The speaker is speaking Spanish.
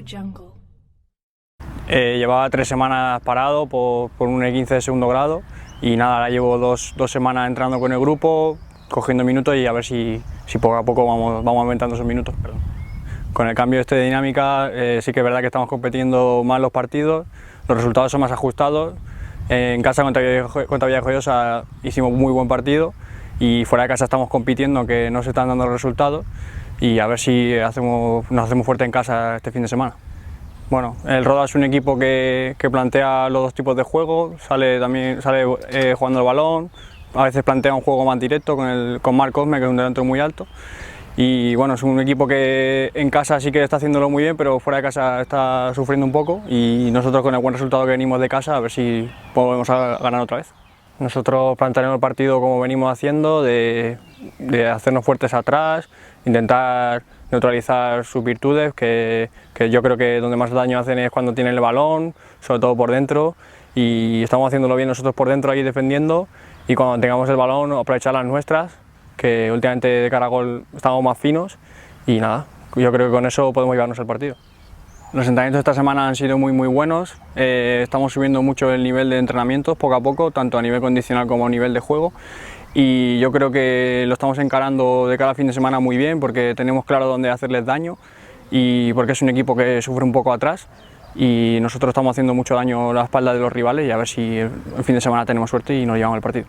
jungle. Llevaba 3 semanas parado por un E15 de segundo grado y nada, ahora llevo dos semanas entrando con el grupo, cogiendo minutos y a ver si poco a poco vamos aumentando esos minutos. Perdón. Con el cambio de dinámica sí que es verdad que estamos compitiendo más los partidos, los resultados son más ajustados. En casa contra Villajoyosa hicimos muy buen partido y fuera de casa estamos compitiendo, que no se están dando los resultados, y a ver si nos hacemos fuerte en casa este fin de semana. Bueno, el Roda es un equipo que plantea los dos tipos de juego, sale jugando el balón, a veces plantea un juego más directo con Marc Cosme, que es un delantero muy alto, y bueno, es un equipo que en casa sí que está haciéndolo muy bien, pero fuera de casa está sufriendo un poco, y nosotros con el buen resultado que venimos de casa, a ver si podemos ganar otra vez. Nosotros plantearemos el partido como venimos haciendo, de hacernos fuertes atrás, intentar neutralizar sus virtudes, que yo creo que donde más daño hacen es cuando tienen el balón, sobre todo por dentro, y estamos haciéndolo bien nosotros por dentro ahí defendiendo, y cuando tengamos el balón aprovechar las nuestras, que últimamente de cara a gol estamos más finos, y nada, yo creo que con eso podemos llevarnos el partido. Los entrenamientos de esta semana han sido muy buenos, estamos subiendo mucho el nivel de entrenamientos poco a poco, tanto a nivel condicional como a nivel de juego, y yo creo que lo estamos encarando de cada fin de semana muy bien, porque tenemos claro dónde hacerles daño y porque es un equipo que sufre un poco atrás, y nosotros estamos haciendo mucho daño a la espalda de los rivales, y a ver si el fin de semana tenemos suerte y nos llevamos el partido.